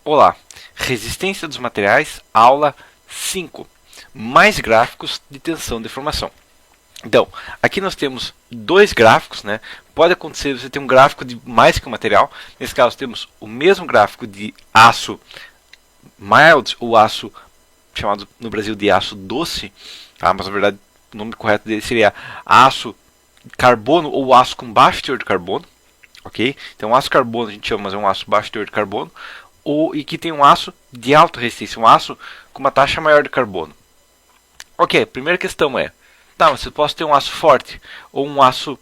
Olá, resistência dos materiais, aula 5, mais gráficos de tensão e deformação. Então, aqui nós temos dois gráficos, né? Pode acontecer você ter um gráfico de mais que um material. Nesse caso temos o mesmo gráfico de aço mild, ou aço chamado no Brasil de aço doce, tá? Mas na verdade o nome correto dele seria aço carbono ou aço com baixo teor de carbono, ok? Então aço carbono a gente chama, mas é um aço baixo teor de carbono. E que tem um aço de alta resistência, um aço com uma taxa maior de carbono. Ok, primeira questão é, tá, mas você pode ter um aço forte ou um aço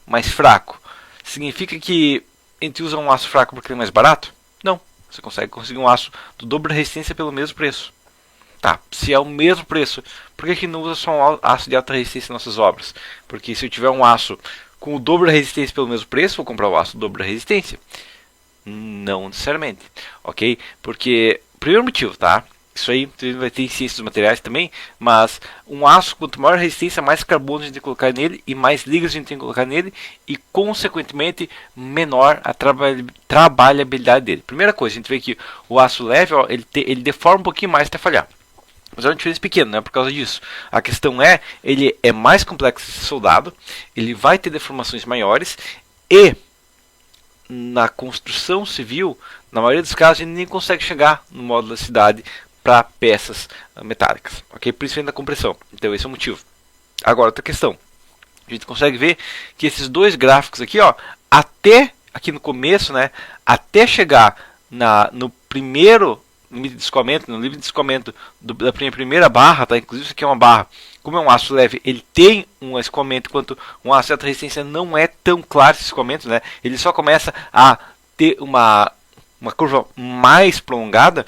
mais fraco. Significa que a gente usa um aço fraco porque ele é mais barato? Não, você conseguir um aço do dobro da resistência pelo mesmo preço. Tá, se é o mesmo preço, por que não usa só um aço de alta resistência nas nossas obras? Porque se eu tiver um aço com o dobro da resistência pelo mesmo preço, vou comprar o aço do dobro da resistência? Não necessariamente, ok? Porque, primeiro motivo, tá? Isso aí vai ter em ciência dos materiais também, mas um aço, quanto maior a resistência, mais carbono a gente tem que colocar nele e mais ligas a gente tem que colocar nele e, consequentemente, menor a trabalhabilidade dele. Primeira coisa, a gente vê que o aço leve, ó, ele deforma um pouquinho mais até falhar. Mas é uma diferença pequena, não é por causa disso. A questão é, ele é mais complexo de ser soldado, ele vai ter deformações maiores e na construção civil, na maioria dos casos, a gente nem consegue chegar no módulo da cidade para peças metálicas, ok? Principalmente na compressão. Então esse é o motivo. Agora, outra questão. A gente consegue ver que esses dois gráficos aqui, ó, até aqui no começo, né, até chegar no primeiro limite de escoamento, no limite de escoamento da primeira barra, tá? Inclusive isso aqui é uma barra. Como é um aço leve, ele tem um escoamento, enquanto um aço de alta resistência não é tão claro esse escoamento, né? Ele só começa a ter uma curva mais prolongada.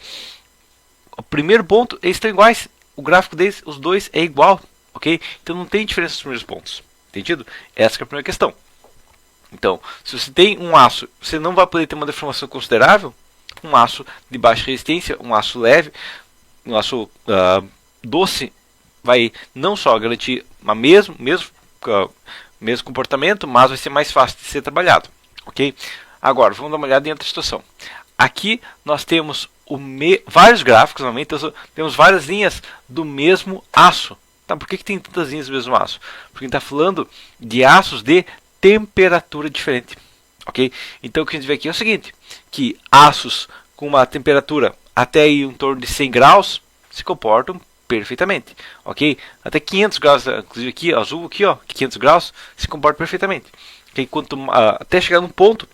O primeiro ponto, eles estão iguais. O gráfico deles, os dois, é igual, ok? Então não tem diferença nos primeiros pontos. Entendido? Essa é a primeira questão. Então, se você tem um aço, você não vai poder ter uma deformação considerável. Um aço de baixa resistência, um aço leve, um aço doce, vai não só garantir o mesmo comportamento, mas vai ser mais fácil de ser trabalhado, ok? Agora, vamos dar uma olhada em outra situação. Aqui nós temos vários gráficos, normalmente temos várias linhas do mesmo aço. Tá, por que tem tantas linhas do mesmo aço? Porque a gente está falando de aços de temperatura diferente. Okay? Então o que a gente vê aqui é o seguinte, que aços com uma temperatura até aí em torno de 100 graus se comportam perfeitamente, ok? Até 500 graus, inclusive aqui, azul aqui, ó, 500 graus se comporta perfeitamente. Okay? Até chegar num ponto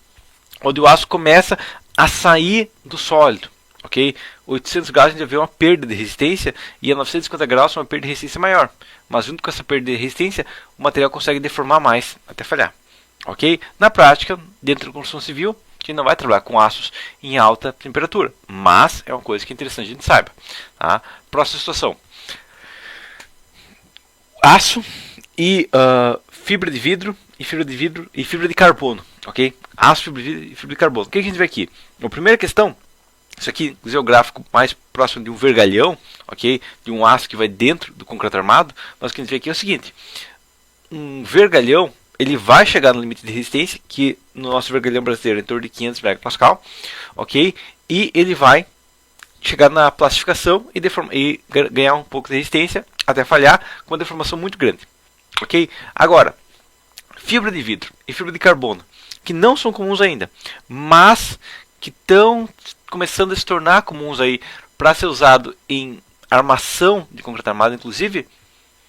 onde o aço começa a sair do sólido, ok? 800 graus a gente já vê uma perda de resistência e a 950 graus uma perda de resistência maior. Mas junto com essa perda de resistência, o material consegue deformar mais até falhar. Ok? Na prática, dentro da construção civil, a gente não vai trabalhar com aços em alta temperatura, mas é uma coisa que é interessante a gente saiba. Tá? Próxima situação: aço e fibra de vidro e fibra de carbono. Ok? Aço, fibra de vidro e fibra de carbono. O que a gente vê aqui? A primeira questão, isso aqui é o gráfico mais próximo de um vergalhão, ok? De um aço que vai dentro do concreto armado. Mas o que a gente vê aqui é o seguinte: um vergalhão, ele vai chegar no limite de resistência, que no nosso vergalhão brasileiro é em torno de 500 MPa, ok? E ele vai chegar na plastificação e ganhar um pouco de resistência até falhar com uma deformação muito grande, ok? Agora, fibra de vidro e fibra de carbono, que não são comuns ainda, mas que estão começando a se tornar comuns aí para ser usado em armação de concreto armado, inclusive,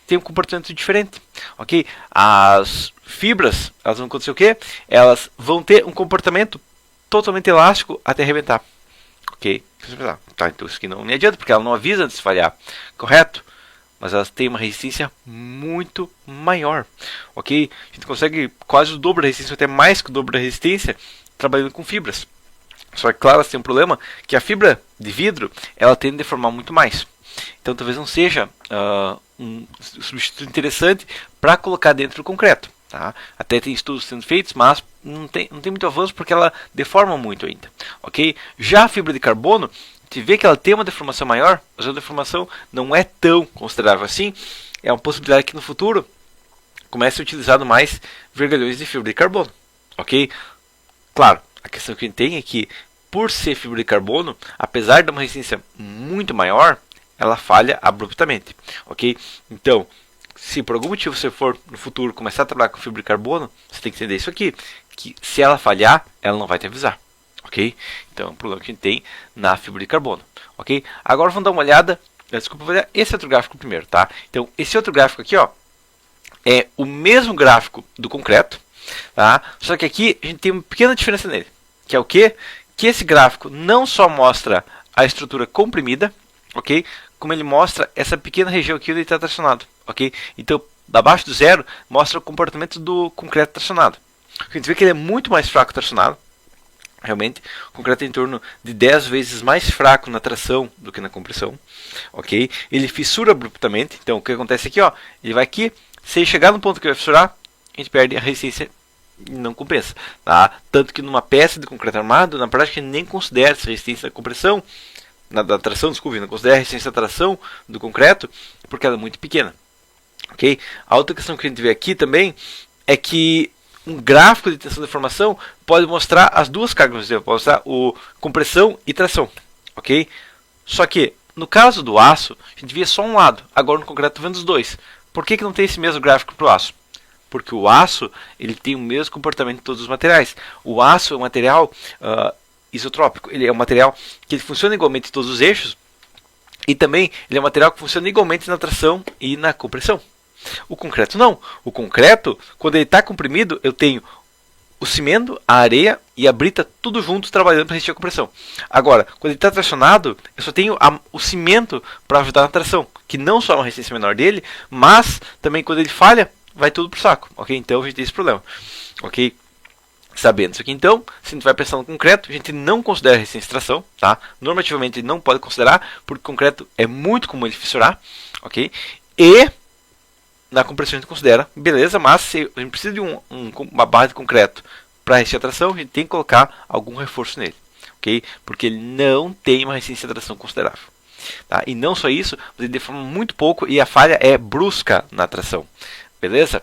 tem um comportamento diferente, ok? As fibras, elas vão acontecer o quê? Elas vão ter um comportamento totalmente elástico até arrebentar, ok? Tá, então isso aqui não me adianta, porque ela não avisa antes de falhar, correto? Mas elas têm uma resistência muito maior, ok? A gente consegue quase o dobro da resistência, até mais que o dobro da resistência, trabalhando com fibras. Só que, claro, tem um problema, que a fibra de vidro, ela tende a deformar muito mais. Então talvez não seja um substituto interessante para colocar dentro do concreto. Tá? Até tem estudos sendo feitos, mas não tem muito avanço porque ela deforma muito ainda. Okay? Já a fibra de carbono, a gente vê que ela tem uma deformação maior, mas a deformação não é tão considerável assim. É uma possibilidade que no futuro comece a ser utilizado mais vergalhões de fibra de carbono. Okay? Claro, a questão que a gente tem é que por ser fibra de carbono, apesar de uma resistência muito maior, ela falha abruptamente, ok? Então, se por algum motivo você for no futuro começar a trabalhar com fibra de carbono, você tem que entender isso aqui, que se ela falhar, ela não vai te avisar, ok? Então é um problema que a gente tem na fibra de carbono, ok? Agora vamos dar uma olhada, desculpa, vou olhar esse outro gráfico primeiro, tá? Então esse outro gráfico aqui, ó, é o mesmo gráfico do concreto, tá? Só que aqui a gente tem uma pequena diferença nele, que é o quê? Que esse gráfico não só mostra a estrutura comprimida, ok? Como ele mostra essa pequena região aqui onde ele está tracionado, ok? Então, abaixo do zero, mostra o comportamento do concreto tracionado. A gente vê que ele é muito mais fraco tracionado. Realmente, o concreto é em torno de 10 vezes mais fraco na tração do que na compressão, ok? Ele fissura abruptamente. Então, o que acontece aqui, ó, ele vai aqui, se ele chegar no ponto que vai fissurar, a gente perde a resistência e não compensa, tá? Tanto que numa peça de concreto armado, na prática, nem considera essa resistência da compressão, da tração, desculpe, não considera a resistência da tração do concreto, porque ela é muito pequena, ok? A outra questão que a gente vê aqui também é que um gráfico de tensão e deformação pode mostrar as duas cargas, pode mostrar o compressão e tração, ok? Só que no caso do aço, a gente via só um lado, agora no concreto vendo os dois. Por que não tem esse mesmo gráfico para o aço? Porque o aço ele tem o mesmo comportamento de todos os materiais. O aço é um material isotrópico, ele é um material que ele funciona igualmente em todos os eixos e também ele é um material que funciona igualmente na tração e na compressão. O concreto não. O concreto, quando ele está comprimido, eu tenho o cimento, a areia e a brita tudo juntos trabalhando para resistir à compressão. Agora, quando ele está tracionado, eu só tenho o cimento para ajudar na tração, que não só é uma resistência menor dele, mas também quando ele falha, vai tudo pro saco, ok? Então a gente tem esse problema, ok? Sabendo isso aqui, então, se a gente vai pensar no concreto, a gente não considera resistência de tração, tá? Normativamente não pode considerar, porque o concreto é muito comum ele fissurar, ok? E na compressão a gente considera, beleza, mas se a gente precisa de uma base de concreto para resistir à tração, a gente tem que colocar algum reforço nele, ok? Porque ele não tem uma resistência de tração considerável, tá? E não só isso, ele deforma muito pouco e a falha é brusca na tração. Beleza?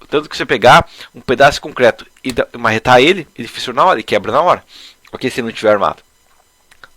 Tanto que você pegar um pedaço de concreto e marretar ele fissura na hora, ele quebra na hora. Ok? Se ele não estiver armado.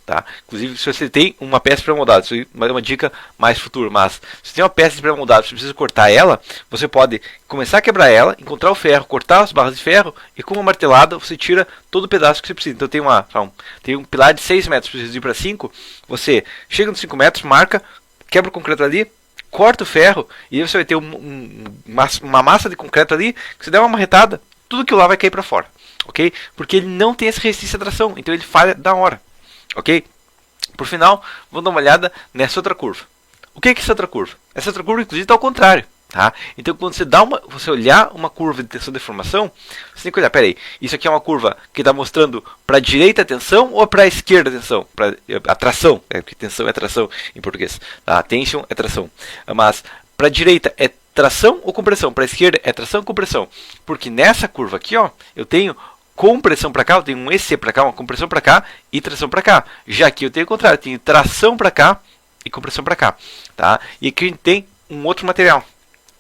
Tá? Inclusive, se você tem uma peça pré-moldada, isso é uma dica mais futura, mas se você tem uma peça pré-moldada, você precisa cortar ela, você pode começar a quebrar ela, encontrar o ferro, cortar as barras de ferro e com uma martelada você tira todo o pedaço que você precisa. Então tem um pilar de 6 metros, precisa ir para 5, você chega nos 5 metros, marca, quebra o concreto ali, corta o ferro e aí você vai ter uma massa de concreto ali que você der uma marretada, tudo que lá vai cair para fora, ok? Porque ele não tem essa resistência à tração, então ele falha da hora, ok? Por final, vamos dar uma olhada nessa outra curva. O que é essa outra curva? Essa outra curva, inclusive, está ao contrário, tá? Então, quando você olhar uma curva de tensão e deformação, você tem que olhar, peraí, isso aqui é uma curva que está mostrando para a direita a tensão ou para a esquerda a tensão? A tração, porque tensão é tração em português, tá? Tension é tração. Mas para a direita é tração ou compressão? Para a esquerda é tração ou compressão? Porque nessa curva aqui, ó, eu tenho compressão para cá, eu tenho um EC para cá, uma compressão para cá e tração para cá. Já aqui eu tenho o contrário, eu tenho tração para cá e compressão para cá, tá? E aqui a gente tem um outro material,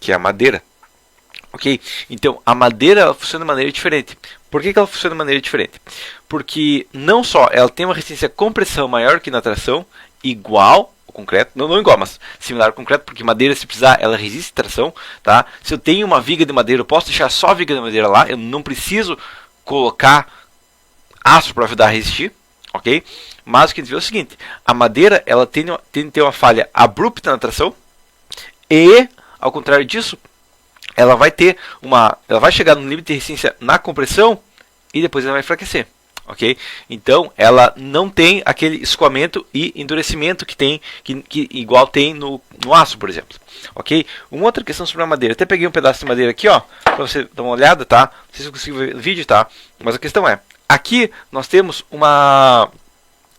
que é a madeira, ok? Então a madeira ela funciona de maneira diferente. Por que ela funciona de maneira diferente? Porque não só ela tem uma resistência à compressão maior que na tração, igual ao concreto, não igual, mas similar ao concreto, porque madeira, se precisar, ela resiste à tração, tá? Se eu tenho uma viga de madeira, eu posso deixar só a viga de madeira lá, eu não preciso colocar aço para ajudar a resistir, ok? Mas o que a gente vê é o seguinte, a madeira ela tende a ter uma falha abrupta na tração e, ao contrário disso, ela vai chegar no limite de resistência na compressão e depois ela vai enfraquecer, ok? Então ela não tem aquele escoamento e endurecimento que tem, que igual tem no aço, por exemplo, ok? Uma outra questão sobre a madeira, até peguei um pedaço de madeira aqui, ó, para você dar uma olhada, tá? Não sei se eu consigo ver no vídeo, tá? Mas a questão é, aqui nós temos uma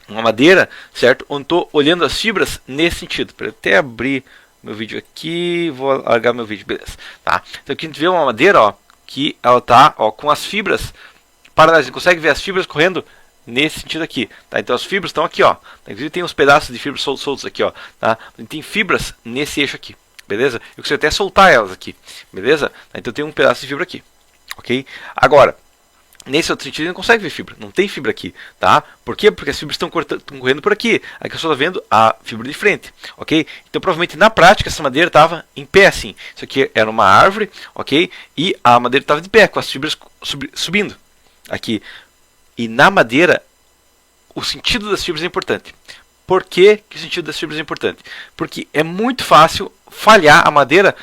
madeira, certo? Onde estou olhando as fibras nesse sentido. Para até abrir meu vídeo aqui, vou largar meu vídeo, beleza? Tá? Então aqui a gente vê uma madeira, ó, que ela tá, ó, com as fibras paralelas. A gente consegue ver as fibras correndo nesse sentido aqui, tá? Então as fibras estão aqui, ó. Inclusive tem uns pedaços de fibras soltos aqui, ó, tá? Tem fibras nesse eixo aqui, beleza? Eu consigo até soltar elas aqui, beleza? Então tem um pedaço de fibra aqui, ok? Agora, Nesse outro sentido, ele não consegue ver fibra. Não tem fibra aqui, tá? Por quê? Porque as fibras estão correndo por aqui. Aqui eu só estou vendo a fibra de frente, ok? Então, provavelmente, na prática, essa madeira estava em pé, assim. Isso aqui era uma árvore, ok? E a madeira estava de pé, com as fibras subindo aqui. E na madeira, o sentido das fibras é importante. Por que o sentido das fibras é importante? Porque é muito fácil falhar a madeira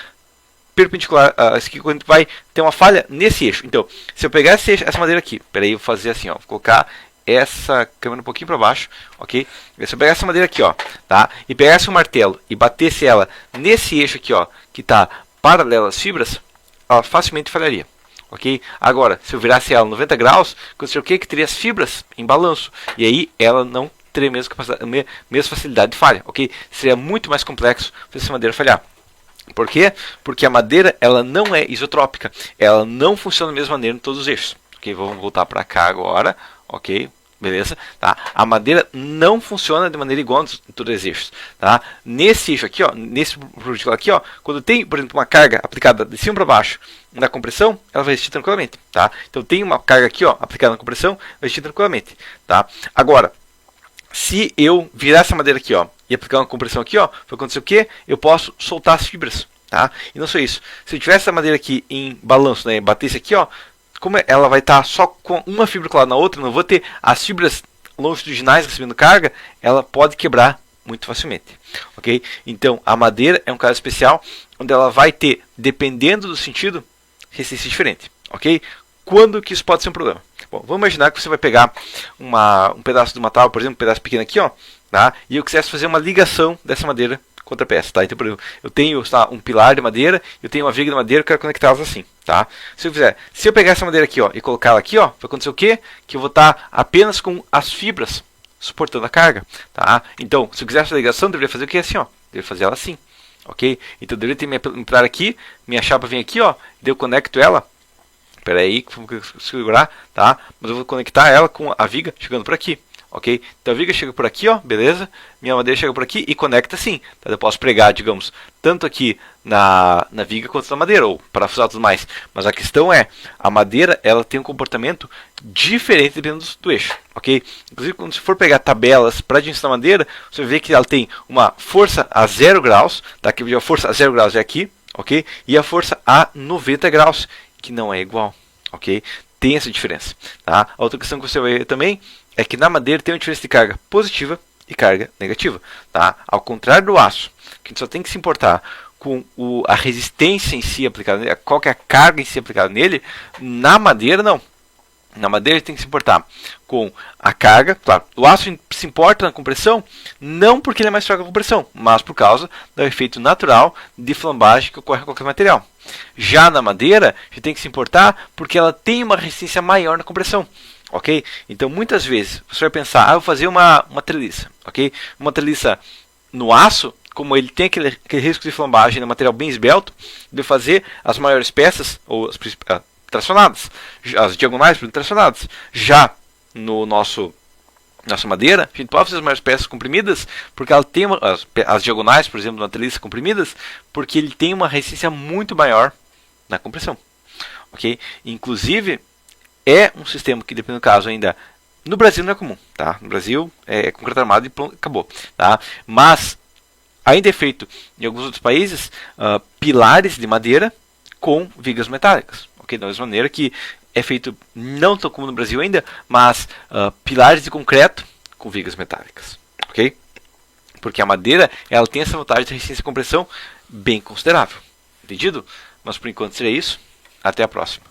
perpendicular, quando vai ter uma falha nesse eixo. Então, se eu pegar essa madeira aqui, peraí, eu vou fazer assim, ó, vou colocar essa câmera um pouquinho para baixo, ok? Se eu pegar essa madeira aqui, ó, tá? E pegasse um martelo e batesse ela nesse eixo aqui, ó, que está paralelo às fibras, ela facilmente falharia, ok? Agora, se eu virasse ela 90 graus, aconteceu o quê? Que teria as fibras em balanço, e aí ela não teria mesma facilidade de falha, ok? Seria muito mais complexo fazer essa madeira falhar. Por quê? Porque a madeira ela não é isotrópica, ela não funciona da mesma maneira em todos os eixos. Ok, vamos voltar para cá agora, ok, beleza? Tá? A madeira não funciona de maneira igual em todos os eixos. Tá? Nesse eixo aqui, ó, nesse particular aqui, ó, quando tem, por exemplo, uma carga aplicada de cima para baixo na compressão, ela vai resistir tranquilamente. Tá? Então tem uma carga aqui, ó, aplicada na compressão, vai resistir tranquilamente. Tá? Agora, se eu virar essa madeira aqui, ó, e aplicar uma compressão aqui, ó, vai acontecer o quê? Eu posso soltar as fibras, tá? E não só isso. Se eu tivesse essa madeira aqui em balanço, né, e batesse aqui, ó, como ela vai estar só com uma fibra colada na outra, não vou ter as fibras longitudinais recebendo carga, ela pode quebrar muito facilmente, ok? Então, a madeira é um caso especial, onde ela vai ter, dependendo do sentido, resistência diferente, ok? Quando que isso pode ser um problema? Bom, vamos imaginar que você vai pegar um pedaço de uma tábua, por exemplo, um pedaço pequeno aqui, ó, tá? E eu quisesse fazer uma ligação dessa madeira com outra peça, tá? Então, por exemplo, eu tenho um pilar de madeira, eu tenho uma viga de madeira, eu quero conectá-las assim, tá? Se eu pegar essa madeira aqui, ó, e colocar ela aqui, ó, vai acontecer o quê? Que eu vou estar apenas com as fibras suportando a carga, tá? Então, se eu quisesse essa ligação, eu deveria fazer o quê? Assim, ó, deveria fazer ela assim, ok? Então, eu deveria ter minha pilar aqui, minha chapa vem aqui, ó, daí eu conecto ela. Espera aí, que vou segurar, tá? Mas eu vou conectar ela com a viga chegando por aqui, ok? Então a viga chega por aqui, ó, beleza? Minha madeira chega por aqui e conecta assim. Tá? Eu posso pregar, digamos, tanto aqui na viga quanto na madeira, ou parafusar tudo mais. Mas a questão é, a madeira, ela tem um comportamento diferente dependendo do eixo, ok? Inclusive, quando você for pegar tabelas para dimensionar madeira, você vai ver que ela tem uma força a 0 graus, tá? Que a força a 0 graus é aqui, ok? E a força a 90 graus, que não é igual, ok? Tem essa diferença, tá? A outra questão que você vai ver também é que na madeira tem uma diferença de carga positiva e carga negativa, tá? Ao contrário do aço, que a gente só tem que se importar com a resistência em si aplicada nele, qual que é a carga em si aplicada nele, na madeira não. Na madeira a gente tem que se importar com a carga, claro, o aço se importa na compressão, não porque ele é mais fraco na compressão, mas por causa do efeito natural de flambagem que ocorre em qualquer material. Já na madeira, a gente tem que se importar porque ela tem uma resistência maior na compressão, ok? Então, muitas vezes, você vai pensar, eu vou fazer uma treliça, ok? Uma treliça no aço, como ele tem aquele risco de flambagem no material bem esbelto, de fazer as maiores peças, ou as tracionadas, as diagonais tracionadas. Já no nossa madeira, a gente pode fazer as maiores peças comprimidas, porque ela tem as diagonais, por exemplo, na treliça comprimidas, porque ele tem uma resistência muito maior na compressão, ok? Inclusive, é um sistema que, dependendo do caso, ainda no Brasil não é comum, tá? No Brasil é concreto armado e pronto, acabou, tá? Mas ainda é feito em alguns outros países pilares de madeira com vigas metálicas. Da mesma maneira que é feito, não tão comum no Brasil ainda, mas pilares de concreto com vigas metálicas, ok? Porque a madeira, ela tem essa vantagem de resistência e compressão bem considerável, entendido? Mas por enquanto seria isso, até a próxima.